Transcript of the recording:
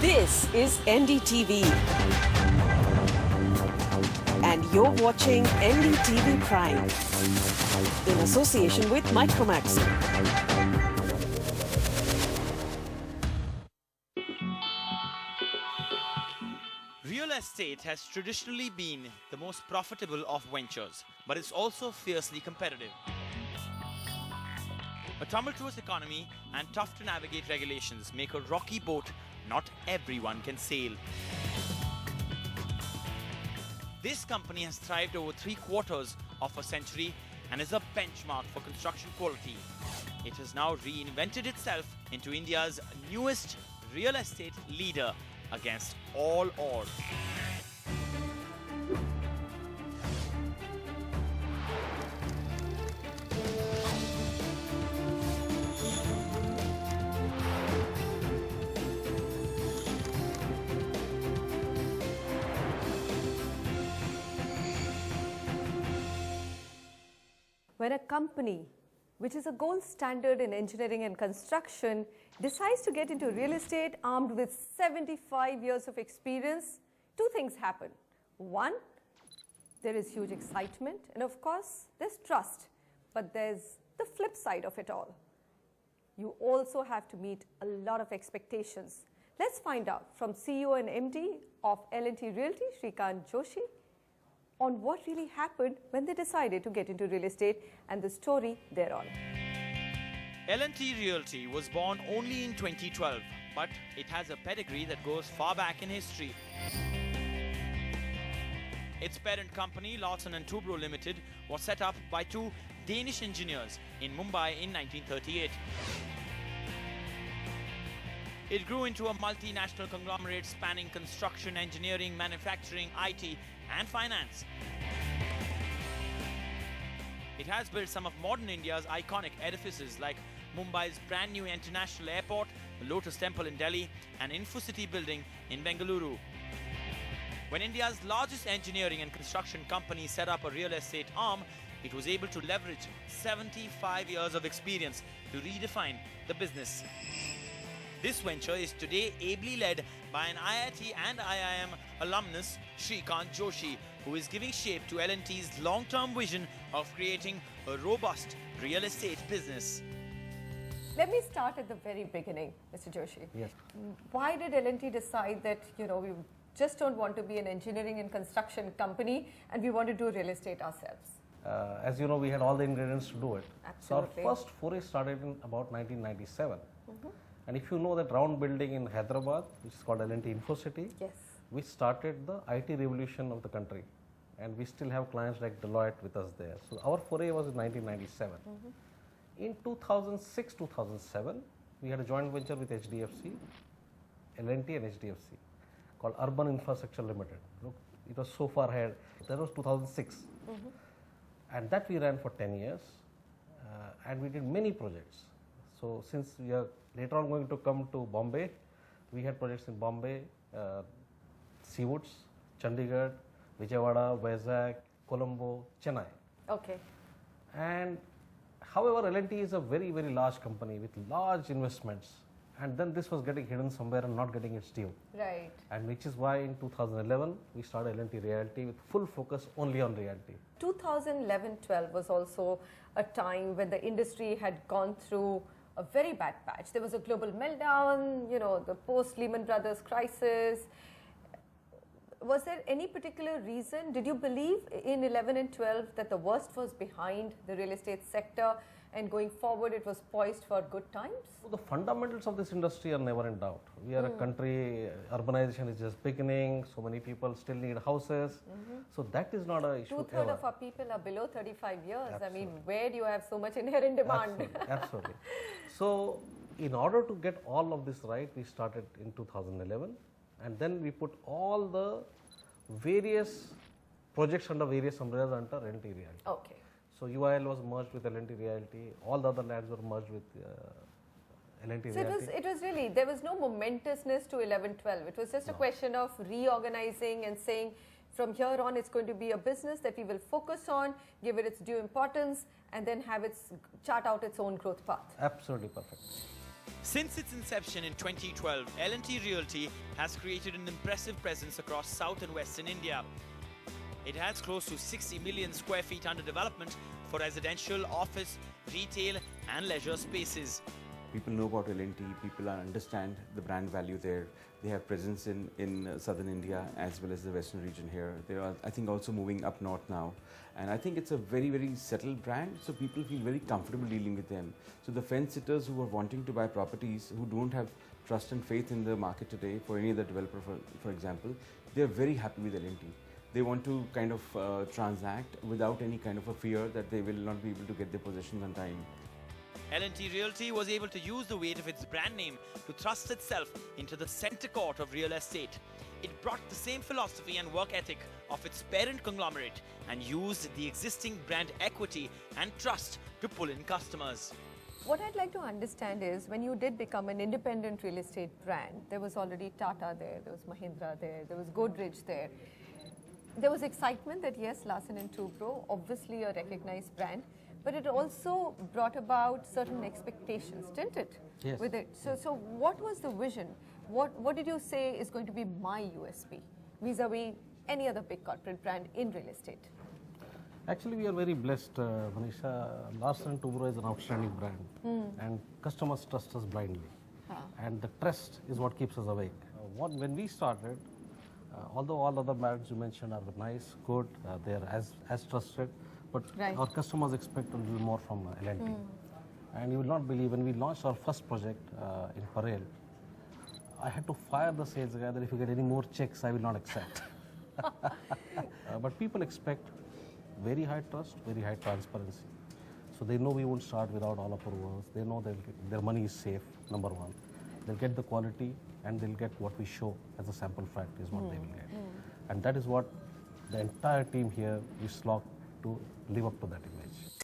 This is NDTV. And you're watching NDTV Prime in association with Micromax. Real estate has traditionally been the most profitable of ventures, but it's also fiercely competitive. A tumultuous economy and tough to navigate regulations make a rocky boat not everyone can sail. This company has thrived over 3/4 of a century and is a benchmark for construction quality. It has now reinvented itself into India's newest real estate leader against all odds. When a company, which is a gold standard in engineering and construction, decides to get into real estate armed with 75 years of experience, two things happen. One, there is huge excitement, and of course, there's trust. But there's the flip side of it all. You also have to meet a lot of expectations. Let's find out from CEO and MD of L&T Realty, Shrikant Joshi, on what really happened when they decided to get into real estate and the story thereon. L&T Realty was born only in 2012, but it has a pedigree that goes far back in history. Its parent company, Lawson & Toubro Limited, was set up by two Danish engineers in Mumbai in 1938. It grew into a multinational conglomerate spanning construction, engineering, manufacturing, IT, and finance. It has built some of modern India's iconic edifices like Mumbai's brand new International Airport, the Lotus Temple in Delhi, and InfoCity building in Bengaluru. When India's largest engineering and construction company set up a real estate arm, it was able to leverage 75 years of experience to redefine the business. This venture is today ably led by an IIT and IIM alumnus, Shrikant Joshi, who is giving shape to L&T's long-term vision of creating a robust real estate business. Let me start at the very beginning, Mr. Joshi. Yes. Why did L&T decide that, we just don't want to be an engineering and construction company and we want to do real estate ourselves? As you know, we had all the ingredients to do it. Absolutely. So our first foray started in about 1997. And if you know that round building in Hyderabad, which is called L&T InfoCity, Yes. we started the IT revolution of the country. And we still have clients like Deloitte with us there. So our foray was in 1997. In 2006, 2007, we had a joint venture with HDFC, L&T and HDFC, called Urban Infrastructure Limited. Look, it was so far ahead. That was 2006. And that we ran for 10 years. And we did many projects. So since we are later on going to come to Bombay, we had projects in Bombay, Seawoods, Chandigarh, Vijayawada, Vizag, Colombo, Chennai. Okay. And however, L&T is a very, very large company with large investments. And then this was getting hidden somewhere and not getting its due. Right. And which is why in 2011, we started L&T Realty with full focus only on realty. 2011-12 was also a time when the industry had gone through a very bad patch. There was a global meltdown, the post-Lehman Brothers crisis. Was there any particular reason? Did you believe in 11 and 12 that the worst was behind the real estate sector and going forward it was poised for good times? So the fundamentals of this industry are never in doubt. We are a country, urbanization is just beginning, so many people still need houses. So that is not an issue. 2/3 of our people are below 35 years. Absolutely. I mean, where do you have so much inherent demand? Absolutely. So in order to get all of this right, we started in 2011 and then we put all the various projects under various umbrellas under L&T Realty. Okay. So UIL was merged with L&T Realty, all the other labs were merged with L&T Realty. So it was really, there was no momentousness to 11-12. It was just a question of reorganizing and saying from here on it's going to be a business that we will focus on, give it its due importance and then have its chart out its own growth path. Absolutely perfect. Since its inception in 2012, L&T Realty has created an impressive presence across South and Western India. It has close to 60 million square feet under development for residential, office, retail and leisure spaces. People know about L&T, people understand the brand value there. They have presence in southern India as well as the western region here. They are, I think, also moving up north now. And I think it's a very, very settled brand, so people feel very comfortable dealing with them. So the fence sitters who are wanting to buy properties, who don't have trust and faith in the market today for any other developer, for example, they're very happy with L&T. They want to kind of transact without any kind of a fear that they will not be able to get their possessions on time. L&T Realty was able to use the weight of its brand name to thrust itself into the center court of real estate. It brought the same philosophy and work ethic of its parent conglomerate and used the existing brand equity and trust to pull in customers. What I'd like to understand is when you did become an independent real estate brand, there was already Tata there was Mahindra there was Godrej there. There was excitement that yes, Larsen & Toubro, obviously a recognized brand, but it also brought about certain expectations, didn't it? Yes. With it. So what was the vision? What did you say is going to be my USP vis-a-vis any other big corporate brand in real estate? Actually, we are very blessed, Manisha. Larsen & Toubro is an outstanding brand, and customers trust us blindly. And the trust is what keeps us awake. When we started, although all other brands you mentioned are nice, good, they are as trusted, but Right. our customers expect a little more from L&T. And you will not believe, when we launched our first project in Parel, I had to fire the sales guy that if you get any more checks, I will not accept. But people expect very high trust, very high transparency. So they know we won't start without all approvals. They know their money is safe, number one. They'll get the quality and they'll get what we show as a sample fact is what they will get. And that is what the entire team here is locked to live up to that image.